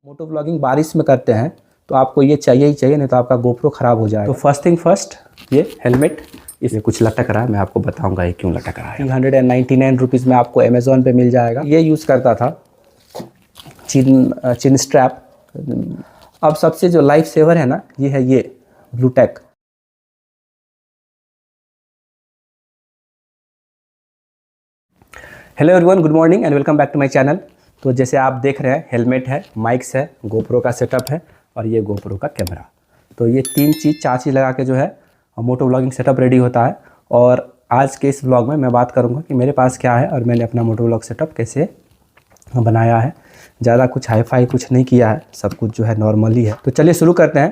Moto vlogging बारिश में करते हैं तो आपको ये चाहिए ही चाहिए, नहीं तो आपका गोप्रो ख़राब हो जाएगा। तो फर्स्ट थिंग फर्स्ट, ये हेलमेट, इसमें कुछ लटक रहा है, मैं आपको बताऊंगा ये क्यों लटक रहा है। 399 रुपीज़ में आपको अमेज़ॉन पे मिल जाएगा। ये यूज़ करता था चिन स्ट्रैप। अब सबसे जो लाइफ सेवर है ना, ये है ये Bluetech. Hello everyone, good morning and welcome back to my channel. तो जैसे आप देख रहे हैं, हेलमेट है, माइक्स है, गोप्रो का सेटअप है और ये गोप्रो का कैमरा। तो ये चार चीज़ लगा के जो है मोटो व्लॉगिंग सेटअप रेडी होता है। और आज के इस व्लॉग में मैं बात करूंगा कि मेरे पास क्या है और मैंने अपना मोटो व्लॉग सेटअप कैसे बनाया है। ज़्यादा कुछ हाई-फाई कुछ नहीं किया है, सब कुछ जो है नॉर्मली है। तो चलिए शुरू करते हैं।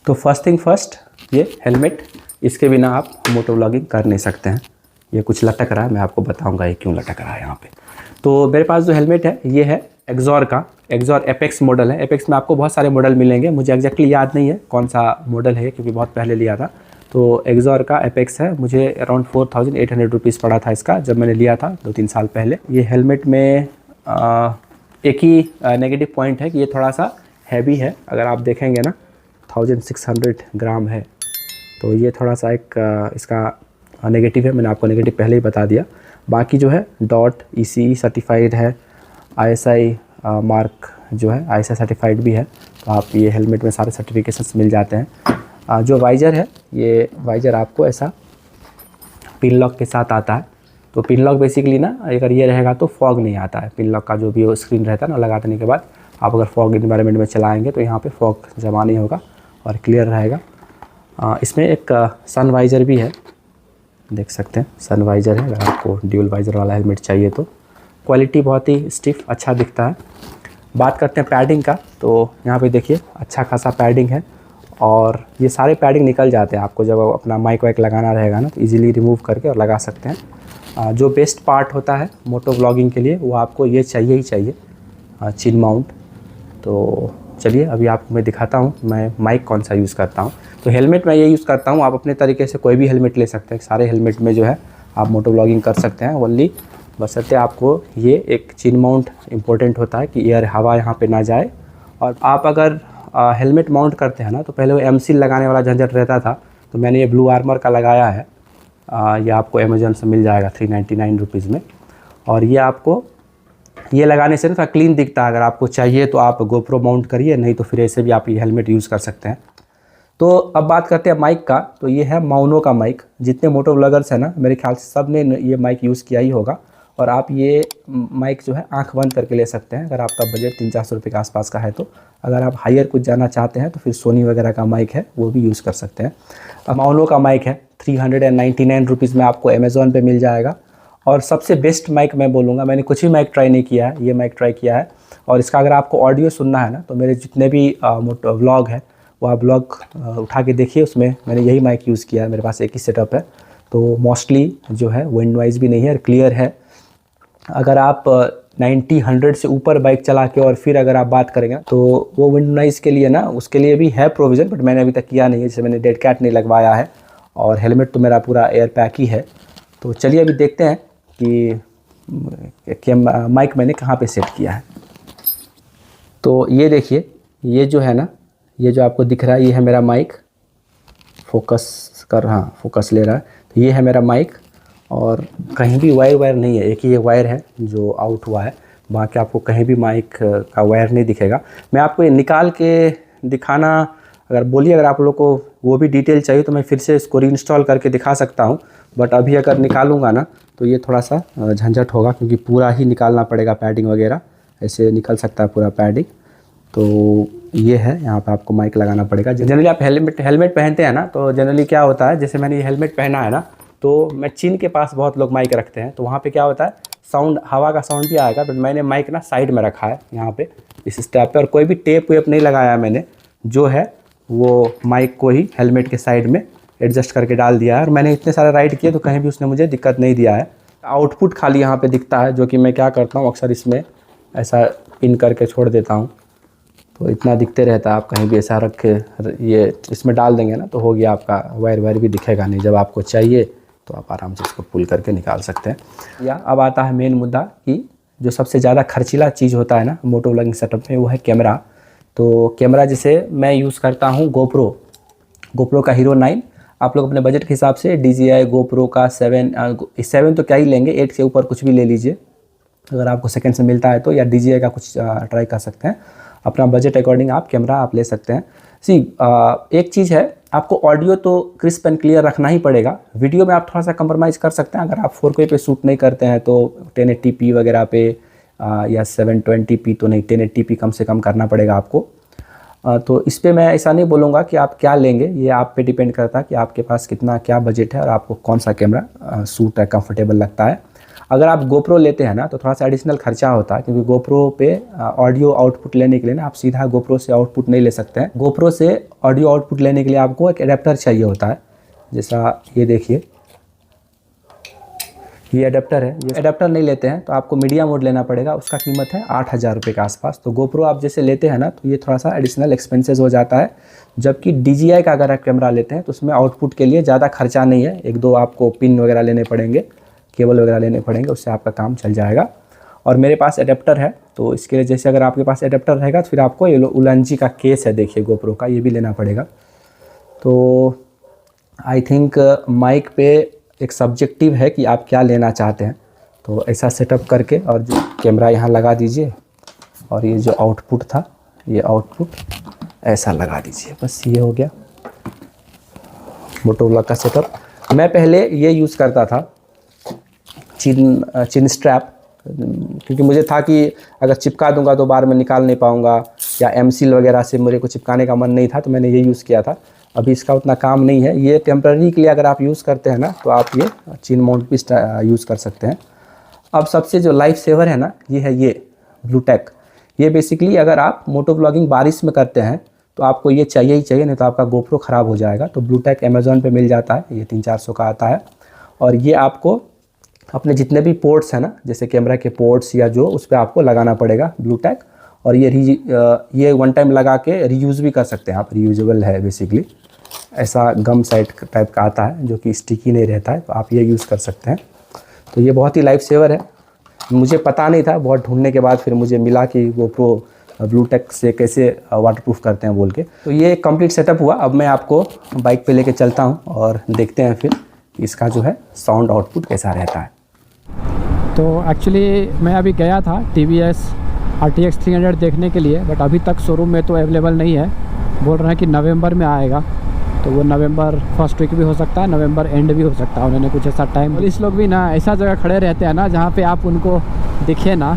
तो फर्स्ट थिंग फर्स्ट, ये हेलमेट, इसके बिना आप मोटो व्लॉगिंग कर नहीं सकते हैं। ये कुछ लटक रहा है, मैं आपको बताऊंगा ये क्यों लटक रहा है यहाँ पे। तो मेरे पास जो हेलमेट है ये है एक्सॉर का, एक्सॉर एपेक्स मॉडल है। एपेक्स में आपको बहुत सारे मॉडल मिलेंगे, मुझे एग्जैक्टली याद नहीं है कौन सा मॉडल है क्योंकि बहुत पहले लिया था। तो एक्सॉर का एपेक्स है, मुझे अराउंड 4800 रुपीज़ पड़ा था इसका जब मैंने लिया था 2-3 साल पहले। ये हेलमेट में एक ही नेगेटिव पॉइंट है कि ये थोड़ा सा हैवी है। अगर आप देखेंगे ना 1600 ग्राम है, तो ये थोड़ा सा एक इसका नेगेटिव है। मैंने आपको नेगेटिव पहले ही बता दिया। बाकी जो है डॉट ECE सर्टिफाइड है, ISI मार्क जो है ISI सर्टिफाइड भी है। तो आप ये हेलमेट में सारे सर्टिफिकेशंस मिल जाते हैं। जो वाइज़र है, ये वाइज़र आपको ऐसा पिन लॉक के साथ आता है। तो पिन लॉक बेसिकली ना, अगर ये रहेगा तो फॉग नहीं आता है। पिन लॉक का जो भी स्क्रीन रहता है ना, लगा देने के बाद आप अगर फॉग इन्वायरमेंट में चलाएँगे तो यहाँ पर फॉग जमा नहीं होगा और क्लियर रहेगा। इसमें एक सन वाइज़र भी है, देख सकते हैं सन वाइज़र है। अगर आपको ड्यूल वाइज़र वाला हेलमेट चाहिए तो क्वालिटी बहुत ही स्टिफ अच्छा दिखता है। बात करते हैं पैडिंग का, तो यहाँ पे देखिए अच्छा खासा पैडिंग है और ये सारे पैडिंग निकल जाते हैं। आपको जब अपना माइक वाइक लगाना रहेगा ना तो इजीली रिमूव करके और लगा सकते हैं। जो बेस्ट पार्ट होता है मोटो व्लॉगिंग के लिए वो आपको ये चाहिए ही चाहिए, चिन माउंट। तो चलिए अभी आपको मैं दिखाता हूँ मैं माइक कौन सा यूज़ करता हूँ। तो हेलमेट मैं ये यूज़ करता हूँ, आप अपने तरीके से कोई भी हेलमेट ले सकते हैं। सारे हेलमेट में जो है आप मोटो व्लॉगिंग कर सकते हैं ओनली, बशर्ते आपको ये एक चिन माउंट इम्पोर्टेंट होता है कि एयर हवा यहाँ पे ना जाए। और आप अगर हेलमेट माउंट करते हैं ना, तो पहले वो एमसील लगाने वाला झंझट रहता था। तो मैंने ये ब्लू आर्मर का लगाया है। ये आपको अमेज़न से मिल जाएगा 399 रुपीज़ में। और ये आपको ये लगाने से ना थोड़ा क्लीन दिखता है। अगर आपको चाहिए तो आप गोप्रो माउंट करिए, नहीं तो फिर ऐसे भी आप ये हेलमेट यूज़ कर सकते हैं। तो अब बात करते हैं माइक का। तो ये है माउनो का माइक। जितने मोटो व्लॉगर्स हैं ना, मेरे ख्याल से सब ने ये माइक यूज़ किया ही होगा। और आप ये माइक जो है आंख बंद करके ले सकते हैं अगर आपका बजट 300-400 रुपये के आसपास का है। तो अगर आप हायर कुछ जाना चाहते हैं तो फिर सोनी वगैरह का माइक है, वो भी यूज़ कर सकते हैं। माउनो का माइक है, 399 रुपीज़ में आपको अमेज़ॉन पर मिल जाएगा। और सबसे बेस्ट माइक मैं बोलूँगा, मैंने कुछ भी माइक ट्राई नहीं किया है, ये माइक ट्राई किया है। और इसका अगर आपको ऑडियो सुनना है ना, तो मेरे जितने भी व्लॉग है वो आप व्लॉग उठा के देखिए, उसमें मैंने यही माइक यूज़ किया है। मेरे पास एक ही सेटअप है, तो मोस्टली जो है विंड नॉइज़ भी नहीं है और क्लियर है। अगर आप 90-100 से ऊपर बाइक चला के और फिर अगर आप बात करेंगे तो वो विंड नॉइज़ के लिए ना, उसके लिए भी है प्रोविज़न, बट मैंने अभी तक किया नहीं है। जैसे मैंने डेड कैट नहीं लगवाया है और हेलमेट तो मेरा पूरा एयर पैक ही है। तो चलिए अभी देखते हैं कि माइक मैंने कहाँ पे सेट किया है। तो ये देखिए, ये जो है ना, ये जो आपको दिख रहा है, ये है मेरा माइक। फोकस कर रहा, फोकस ले रहा है। तो ये है मेरा माइक और कहीं भी वायर नहीं है, एक ही ये वायर है जो आउट हुआ है। बाकी आपको कहीं भी माइक का वायर नहीं दिखेगा। मैं आपको ये निकाल के दिखाना, अगर बोलिए अगर आप लोग को वो भी डिटेल चाहिए तो मैं फिर से इसको रीइंस्टॉल करके दिखा सकता हूँ। बट अभी अगर निकालूंगा ना तो ये थोड़ा सा झंझट होगा क्योंकि पूरा ही निकालना पड़ेगा, पैडिंग वगैरह ऐसे निकल सकता है पूरा पैडिंग। तो ये है, यहाँ पे आपको माइक लगाना पड़ेगा। जनरली आप हेलमेट पहनते हैं ना, तो जनरली क्या होता है, जैसे मैंने ये हेलमेट पहना है ना, तो मैं चिन के पास बहुत लोग माइक रखते हैं। तो वहाँ पे क्या होता है, साउंड, हवा का साउंड भी आएगा। बट मैंने माइक ना साइड में रखा है यहाँ पे इस स्टेप पे, और कोई भी टेप वेप नहीं लगाया मैंने। जो है वो माइक को ही हेलमेट के साइड में एडजस्ट करके डाल दिया है। और मैंने इतने सारे राइड किए तो कहीं भी उसने मुझे दिक्कत नहीं दिया है। आउटपुट खाली यहाँ पे दिखता है, जो कि मैं क्या करता हूँ अक्सर इसमें ऐसा पिन करके छोड़ देता हूँ, तो इतना दिखते रहता है। आप कहीं भी ऐसा रख के ये इसमें डाल देंगे ना तो हो गया, आपका वायर भी दिखेगा नहीं। जब आपको चाहिए तो आप आराम से इसको पुल करके निकाल सकते हैं। या अब आता है मेन मुद्दा कि जो सबसे ज़्यादा खर्चीला चीज़ होता है ना मोटो व्लॉगिंग सेटअप में, वो है कैमरा। तो कैमरा जैसे मैं यूज़ करता हूँ गोप्रो का हीरो 9। आप लोग अपने बजट के हिसाब से DJI गोप्रो का 7 तो क्या ही लेंगे, 8 से ऊपर कुछ भी ले लीजिए अगर आपको सेकंड से मिलता है तो, या DJI का कुछ ट्राई कर सकते हैं। अपना बजट अकॉर्डिंग आप कैमरा आप ले सकते हैं। एक चीज़ है, आपको ऑडियो तो क्रिस्प एंड क्लियर रखना ही पड़ेगा। वीडियो में आप थोड़ा सा कंप्रोमाइज़ कर सकते हैं। अगर आप 4K पे शूट नहीं करते हैं तो 1080p वगैरह पे या 720p तो नहीं, 1080p कम से कम करना पड़ेगा आपको। तो इस पर मैं ऐसा नहीं बोलूँगा कि आप क्या लेंगे, ये आप पे डिपेंड करता है कि आपके पास कितना क्या बजट है और आपको कौन सा कैमरा सूट है, कंफर्टेबल लगता है। अगर आप गोप्रो लेते हैं ना तो थोड़ा सा एडिशनल खर्चा होता है, क्योंकि गोप्रो पे ऑडियो आउटपुट लेने के लिए ना आप सीधा गोप्रो से आउटपुट नहीं ले सकते हैं। गोप्रो से ऑडियो आउटपुट लेने के लिए आपको एक एडेप्टर चाहिए होता है। जैसा ये देखिए, ये एडेप्टर है। ये एडेप्टर नहीं लेते हैं तो आपको मीडिया मोड लेना पड़ेगा, उसका कीमत है 8,000 रुपये के आसपास। तो गोप्रो आप जैसे लेते हैं ना तो ये थोड़ा सा एडिशनल एक्सपेंसेस हो जाता है। जबकि DJI का अगर आप कैमरा लेते हैं तो उसमें आउटपुट के लिए ज़्यादा खर्चा नहीं है। 1-2 आपको पिन वगैरह लेने पड़ेंगे, केबल वगैरह लेने पड़ेंगे, उससे आपका काम चल जाएगा। और मेरे पास एडेप्टर है, तो इसके लिए जैसे अगर आपके पास एडेप्टर रहेगा तो फिर आपको ये उलंजी का केस है, देखिए गोप्रो का, ये भी लेना पड़ेगा। तो आई थिंक माइक पे एक सब्जेक्टिव है कि आप क्या लेना चाहते हैं। तो ऐसा सेटअप करके और जो कैमरा यहाँ लगा दीजिए, और ये जो आउटपुट था ये आउटपुट ऐसा लगा दीजिए, बस ये हो गया मोटो व्लॉग का सेटअप। मैं पहले ये यूज़ करता था चिन स्ट्रैप, क्योंकि मुझे था कि अगर चिपका दूंगा तो बार में निकाल नहीं पाऊंगा, या एमसील वगैरह से मेरे को चिपकाने का मन नहीं था, तो मैंने ये यूज़ किया था। अभी इसका उतना काम नहीं है, ये टेम्पररी के लिए अगर आप यूज़ करते हैं ना तो आप ये चिन माउंट पीस यूज़ कर सकते हैं। अब सबसे जो लाइफ सेवर है ना, ये है ये ब्लूटेक। ये बेसिकली अगर आप मोटो व्लॉगिंग बारिश में करते हैं तो आपको ये चाहिए ही चाहिए, नहीं तो आपका गोप्रो ख़राब हो जाएगा। तो ब्लूटेक अमेज़ॉन पे मिल जाता है, ये 300-400 का आता है। और ये आपको अपने जितने भी पोर्ट्स हैं ना, जैसे कैमरा के पोर्ट्स या जो, उस पर आपको लगाना पड़ेगा ब्लूटेक। और ये वन टाइम लगा के रीयूज़ भी कर सकते हैं आप, रीयूजेबल है बेसिकली। ऐसा गम साइड टाइप का आता है जो कि स्टिकी नहीं रहता है, तो आप ये यूज़ कर सकते हैं। तो ये बहुत ही लाइफ सेवर है। मुझे पता नहीं था, बहुत ढूंढने के बाद फिर मुझे मिला कि GoPro ब्लूटेक से कैसे वाटरप्रूफ करते हैं बोल के। तो ये कंप्लीट सेटअप हुआ। अब मैं आपको बाइक पे लेके चलता हूँ और देखते हैं फिर इसका जो है साउंड आउटपुट कैसा रहता है। तो एक्चुअली मैं अभी गया था TVS RTX 300 देखने के लिए, बट अभी तक शोरूम में तो अवेलेबल नहीं है। बोल रहे हैं कि नवंबर में आएगा, तो वो नवंबर फर्स्ट वीक भी हो सकता है, नवंबर एंड भी हो सकता है। उन्होंने कुछ ऐसा टाइम। पुलिस लोग भी ना ऐसा जगह खड़े रहते हैं ना जहाँ पे आप उनको दिखे ना,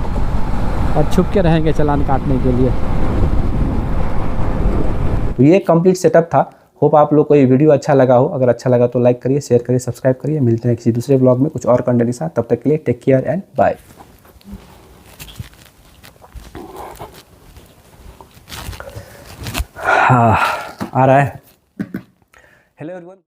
और छुप के रहेंगे चालान काटने के लिए। तो ये कंप्लीट सेटअप था। होप आप लोग को ये वीडियो अच्छा लगा हो। अगर अच्छा लगा तो लाइक करिए, शेयर करिए, सब्सक्राइब करिए। मिलते हैं किसी दूसरे ब्लॉग में कुछ और कंटेंट के साथ। तब तक के लिए टेक केयर एंड बाय। हाँ, आ रहा है। Hello everyone.